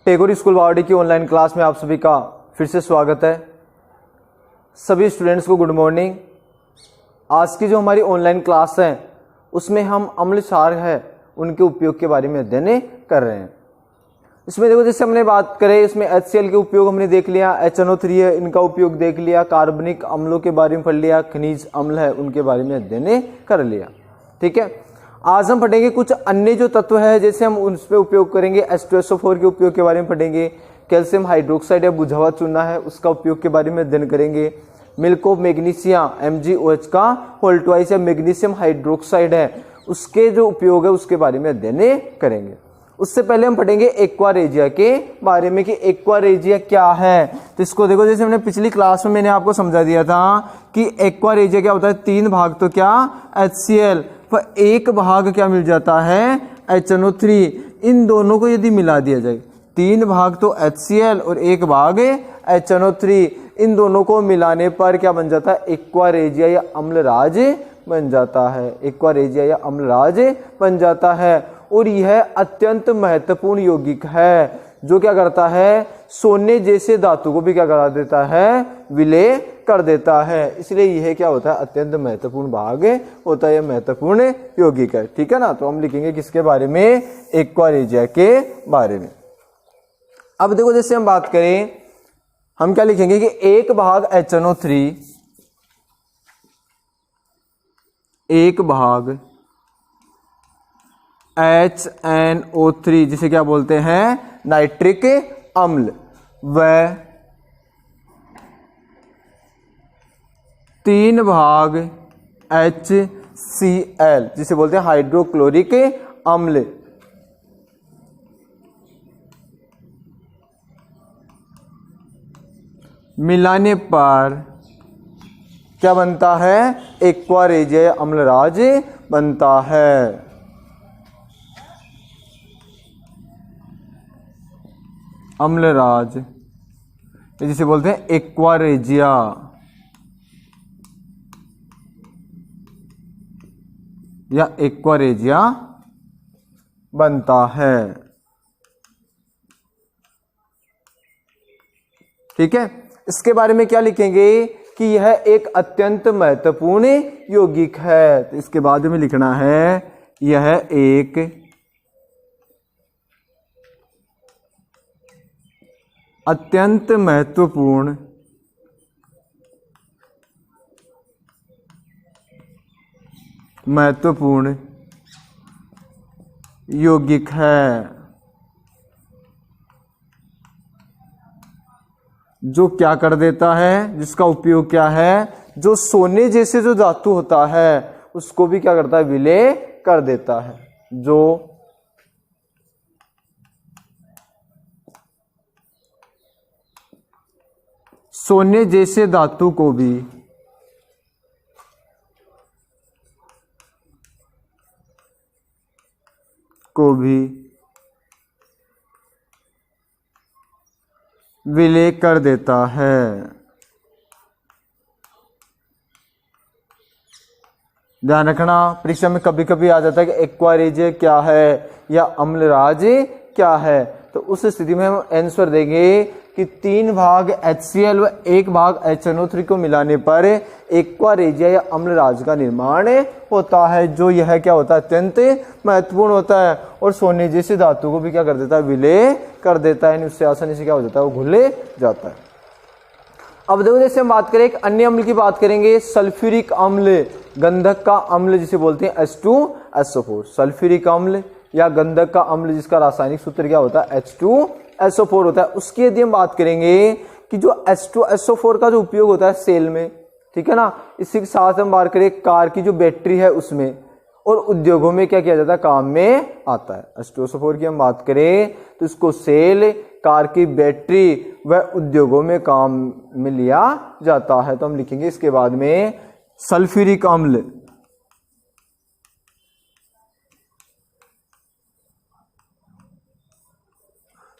Tagore school बावड़ी की online class में आप सभी का फिर से स्वागत है। सभी स्टूडेंट्स को गुड मॉर्निंग। आज की जो हमारी ऑनलाइन क्लास है उसमें हम अम्ल क्षार है उनके उपयोग के बारे में अध्ययन कर रहे हैं। इसमें देखो जैसे हमने बात करें, इसमें HCl के उपयोग हमने देख लिया, HNO3 है इनका उपयोग देख लिया, कार्बनिक अम्लों के बारे में पढ़ लिया, खनिज अम्ल है उनके बारे में अध्ययन कर लिया। ठीक है, आज हम पढ़ेंगे कुछ अन्य जो तत्व है जैसे हम उस पर उपयोग करेंगे। H2SO4 के उपयोग के बारे में पढ़ेंगे, कैल्शियम हाइड्रोक्साइड या बुझा हुआ चूना है उसका उपयोग के बारे में अध्ययन करेंगे, मिल्क ऑफ मैग्नीशिया MgOH का होल ट्वाइस या मैग्नीशियम हाइड्रोक्साइड है उसके जो उपयोग है उसके बारे में अध्ययन करेंगे। उससे पहले हम पढ़ेंगे एक्वारेजिया के बारे में कि एक्वारेजिया क्या है। तो इसको देखो, जैसे हमने पिछली क्लास में मैंने आपको समझा दिया था कि एक्वारेजिया क्या होता है, 3 भाग तो क्या HCl पर 1 भाग क्या मिल जाता है HNO3। इन दोनों को यदि मिला दिया जाए, 3 भाग तो HCl और 1 भाग HNO3, इन दोनों को मिलाने पर क्या बन जाता है, एक्वारेजिया या अम्लराज बन जाता है। एक्वारेजिया या अम्लराज बन जाता है और यह अत्यंत महत्वपूर्ण यौगिक है जो क्या करता है, सोने जैसे धातु को भी क्या करा देता है, विलय कर देता है। इसलिए यह क्या होता है, अत्यंत महत्वपूर्ण भाग होता है, यह महत्वपूर्ण यौगिक है। ठीक है ना, तो हम लिखेंगे किसके बारे में, एक्वारेजिया के बारे में। अब देखो जैसे हम बात करें, हम क्या लिखेंगे कि 1 भाग HNO3, 1 भाग HNO3 जिसे क्या बोलते हैं, नाइट्रिक अम्ल, व 3 भाग HCl जिसे बोलते हैं हाइड्रोक्लोरिक अम्ल। मिलाने पर क्या बनता है, एक्वारेजिया अम्लराज बनता है। अम्लराज जिसे बोलते हैं एक्वारेजिया। या एक्वारेजिया बनता है। ठीक है, इसके बारे में क्या लिखेंगे कि यह एक अत्यंत महत्वपूर्ण यौगिक है। तो इसके बाद में लिखना है यह एक अत्यंत महत्वपूर्ण यौगिक है जो क्या कर देता है, जिसका उपयोग क्या है, जो सोने जैसे जो धातु होता है उसको भी क्या करता है, विलय कर देता है। जो सोने जैसे धातु को भी विलय कर देता है। ध्यान रखना, परीक्षा में कभी कभी आ जाता है कि एक्वारेजिया क्या है या अम्लराज क्या है। तो उस स्थिति में हम आंसर देंगे कि 3 भाग HCl व 1 भाग HNO3 को मिलाने पर एक्वारेजिया या अम्लराज का निर्माण होता है, जो यह क्या होता है, अत्यंत महत्वपूर्ण होता है और सोने जैसे धातु को भी क्या कर देता है, विलय कर देता है। उससे आसानी से क्या हो जाता है, वो घुल जाता है। अब देखो जैसे हम बात करें एक अन्य अम्ल की बात करेंगे, सल्फ्यूरिक अम्ल, गंधक का अम्ल जिसे बोलते हैं H2SO4। सल्फ्यूरिक अम्ल या गंधक का अम्ल जिसका रासायनिक सूत्र क्या होता है, H2SO4 होता है। उसकी यदि हम बात करेंगे कि जो H2SO4 का जो उपयोग होता है सेल में, ठीक है ना, इसी के साथ हम बात करें कार की जो बैटरी है उसमें और उद्योगों में क्या किया जाता है, काम में आता है। H2SO4 की हम बात करें तो इसको सेल, कार की बैटरी व उद्योगों में काम में लिया जाता है। तो हम लिखेंगे इसके बाद में सल्फ्यूरिक अम्ल।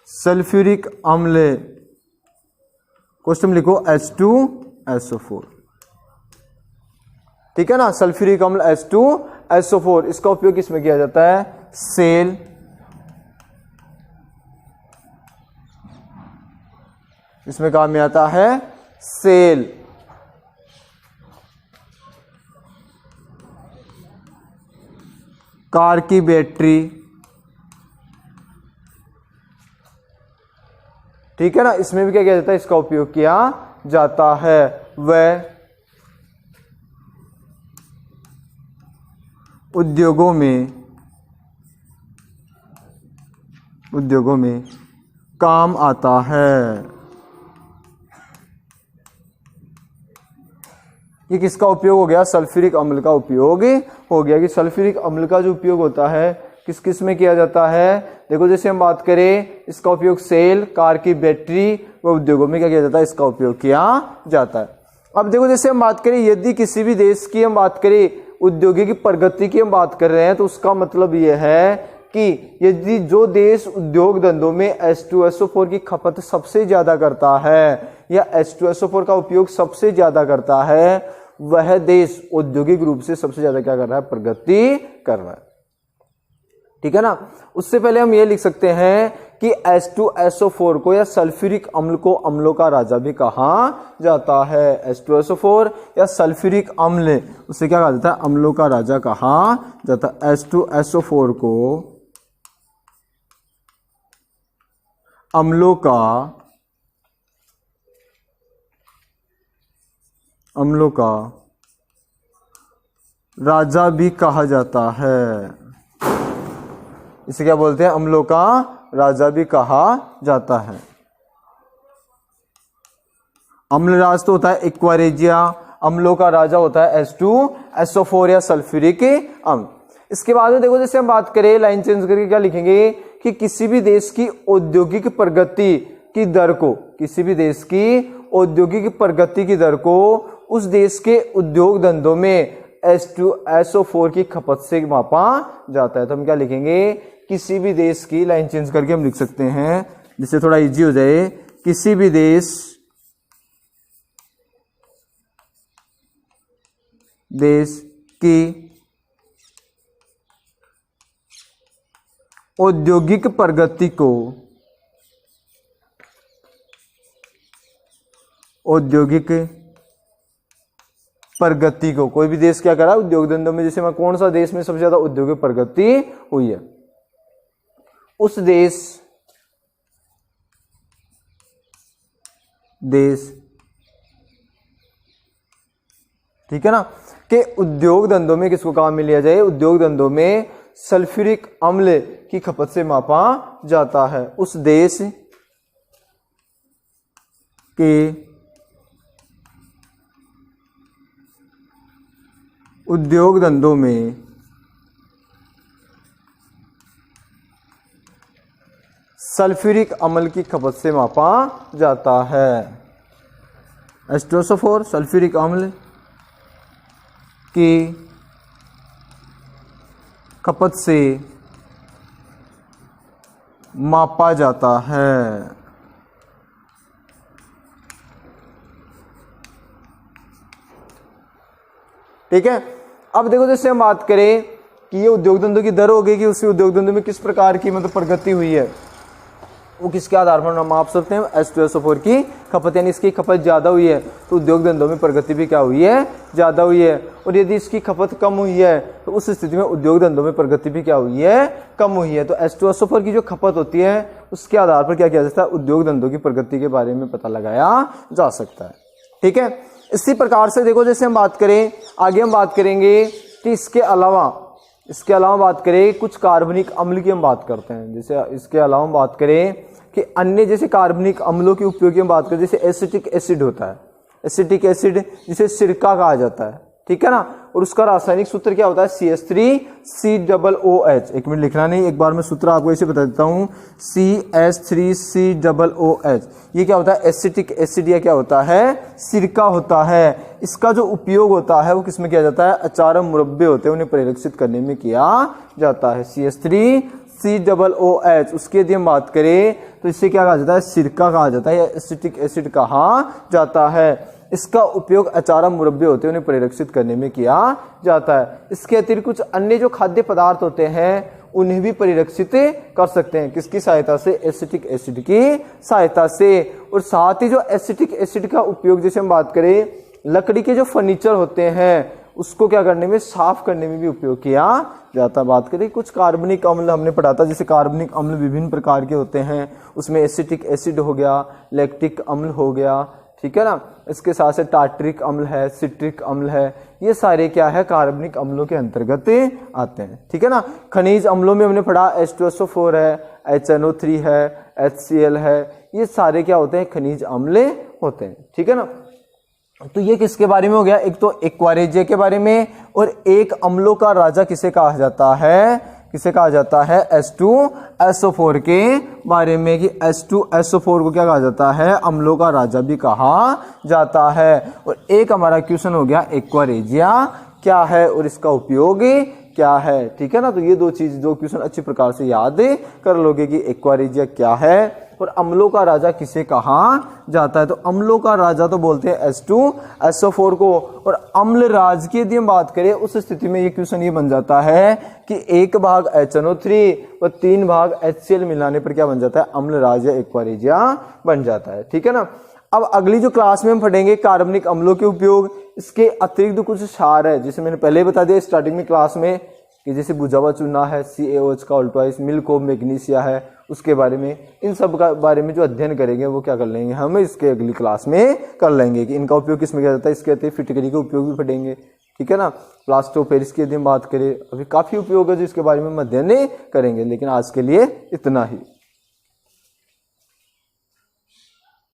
सल्फ्यूरिक अम्ल, क्वेश्चन लिखो H2SO4। ठीक है ना, सल्फ्यूरिक अम्ल H2SO4, इसका उपयोग किसमें किया जाता है, सेल, इसमें काम में आता है सेल। कार की बैटरी, ठीक है ना, इसमें भी क्या किया जाता है, इसका उपयोग किया जाता है। वह उद्योगों में काम आता है। ये किसका उपयोग हो गया, सल्फ्यूरिक अम्ल का उपयोग हो गया। कि सल्फ्यूरिक अम्ल का जो उपयोग होता है किस किस में किया जाता है, देखो जैसे हम बात करें इसका उपयोग सेल, कार की बैटरी व उद्योगों में क्या किया जाता है, इसका उपयोग किया जाता है। अब देखो जैसे हम बात करें, यदि किसी भी देश की हम बात करें औद्योगिक प्रगति की हम बात कर रहे हैं, तो उसका मतलब यह है कि यदि जो देश उद्योग धंधों में H2SO4 की खपत सबसे ज्यादा करता है या H2SO4 का उपयोग सबसे ज्यादा करता है, वह देश औद्योगिक रूप से सबसे ज्यादा क्या कर रहा है, प्रगति कर रहा है। ठीक है ना। उससे पहले हम ये लिख सकते हैं कि H2SO4 को या सल्फ्यूरिक अम्ल को अम्लों का राजा भी कहा जाता है। H2SO4 या सल्फ्यूरिक अम्ल, उसे क्या कहा जाता है, अम्लों का राजा कहा जाता है। H2SO4 को अम्लों का राजा भी कहा जाता है। इसे क्या बोलते हैं, अम्लों का राजा भी कहा जाता है। अम्लराज तो होता है एक्वारेजिया, अम्लों का राजा होता है H2SO4 या सल्फ्यूरिक अम्ल। इसके बाद में देखो जैसे हम बात करें, लाइन चेंज करके क्या लिखेंगे कि किसी भी देश की औद्योगिक प्रगति की दर को, किसी भी देश की औद्योगिक प्रगति की दर को उस देश के उद्योग धंधों में H2SO4 की खपत से मापा जाता है। तो हम क्या लिखेंगे, किसी भी देश की, लाइन चेंज करके हम लिख सकते हैं जिससे थोड़ा इजी हो जाए, किसी भी देश की औद्योगिक प्रगति को, कोई भी देश क्या करा उद्योग धंधों में, जैसे मैं कौन सा देश में सबसे ज्यादा औद्योगिक प्रगति हुई है, उस देश ठीक है ना कि उद्योग धंधों में किसको काम में लिया जाए, उद्योग धंधों में सल्फ्यूरिक अम्ल की खपत से मापा जाता है। उस देश के उद्योग धंधों में सल्फ्यूरिक अम्ल की खपत से मापा जाता है। H2SO4 सल्फ्यूरिक अम्ल की खपत से मापा जाता है। ठीक है। अब देखो जैसे हम बात करें कि ये उद्योग धंधों की दर हो गई कि उसी उद्योग धंधों में किस प्रकार की मतलब प्रगति हुई है, वो किसके आधार पर हम माप सकते हैं, H2SO4 की खपत, यानी इसकी खपत ज्यादा हुई है तो उद्योग धंधों में प्रगति भी क्या हुई है, ज्यादा हुई है। और यदि इसकी खपत कम हुई है तो उस स्थिति में उद्योग धंधों में प्रगति भी क्या हुई है, कम हुई है। तो H2SO4 की जो खपत होती है उसके आधार पर क्या किया जाता है, उद्योग धंधों की प्रगति के बारे में पता लगाया जा सकता है। ठीक है। इसी प्रकार से देखो जैसे हम बात करें, आगे हम बात करेंगे कि इसके अलावा बात करें कुछ कार्बनिक अम्ल की हम बात करते हैं। जैसे इसके अलावा हम बात करें कि अन्य जैसे कार्बनिक अम्लों के उपयोग की हम बात करें, जैसे एसिटिक एसिड होता है, एसिटिक एसिड जिसे सिरका कहा जाता है, ठीक है ना, और उसका रासायनिक सूत्र क्या होता है, CH3COOH। एक मिनट लिखना नहीं, एक बार मैं सूत्र आपको ऐसे बता देता हूँ, CH3COOH। ये क्या होता है, एसिटिक एसिड या क्या होता है, सिरका होता है। इसका जो उपयोग होता है वो किसमें किया जाता है, अचार मुरब्बे होते हैं उन्हें परिलक्षित करने में किया जाता है। CH3COOH, उसकी यदि हम बात करें तो इससे क्या कहा जाता है, सिरका कहा जाता है या एसिटिक एसिड कहा जाता है। इसका उपयोग अचार मुरब्बे होते हैं उन्हें परिलक्षित करने में किया जाता है। इसके अतिरिक्त कुछ अन्य जो खाद्य पदार्थ होते हैं उन्हें भी परिरक्षित कर सकते हैं। किसकी सहायता से? एसिटिक एसिड की सहायता से। और साथ ही जो एसिटिक एसिड का उपयोग, जैसे हम बात करें लकड़ी के जो फर्नीचर होते हैं उसको क्या करने में, साफ करने में भी उपयोग किया जाता। बात करें कुछ कार्बनिक अम्ल हमने पढ़ा था, जैसे कार्बनिक अम्ल विभिन्न प्रकार के होते हैं, उसमें एसिटिक एसिड हो गया, लैक्टिक अम्ल हो गया, ठीक है ना। इसके साथ से टार्टरिक अम्ल है, सिट्रिक अम्ल है, ये सारे क्या है, कार्बनिक अम्लों के अंतर्गत आते हैं, ठीक है ना। खनिज अम्लों में हमने पढ़ा H2SO4 है, HNO3 है, HCl है, ये सारे क्या होते हैं, खनिज अम्ल होते हैं, ठीक है ना। तो ये किसके बारे में हो गया, एक तो एक्वारेजिया के बारे में, और एक अम्लों का राजा किसे कहा जाता है, किसे कहा जाता है, H2SO4 के बारे में, कि H2SO4 को क्या कहा जाता है, अम्लों का राजा भी कहा जाता है। और एक हमारा क्वेश्चन हो गया एक्वारेजिया क्या है और इसका उपयोग क्या है, ठीक है ना। तो ये दो क्वेश्चन अच्छी प्रकार से याद कर लोगे कि एक्वारेजिया क्या है और अम्लों का राजा किसे कहा जाता है। तो अम्लों का राजा तो बोलते हैं H2SO4 को, और अम्ल राज की यदि हम बात करें उस स्थिति में ये क्वेश्चन ये बन जाता है कि 1 भाग HNO3 और 3 भाग HCl मिलाने पर क्या बन जाता है, अम्ल राज या एक्वारेजिया बन जाता है, ठीक है ना। अब अगली जो क्लास में हम पढ़ेंगे कार्बनिक अम्लों के उपयोग, इसके अतिरिक्त कुछ क्षार है, जिसे मैंने पहले बता दिया स्टार्टिंग में क्लास में, कि जैसे बुझा हुआ चूना है, CaOH का ऑल्टोइस, मिल्क ऑफ मैग्नीशिया है, उसके बारे में, इन सब का बारे में जो अध्ययन करेंगे वो क्या कर लेंगे हम इसके अगली क्लास में कर लेंगे, कि इनका उपयोग किसमें किया जाता है, इसके अतिरिक्त फिटकरी का उपयोग भी पढ़ेंगे, ठीक है ना। प्लास्टर ऑफ पेरिस की यदि हम बात करें, अभी काफी उपयोग है जो इसके बारे में हम अध्ययन करेंगे, लेकिन आज के लिए इतना ही।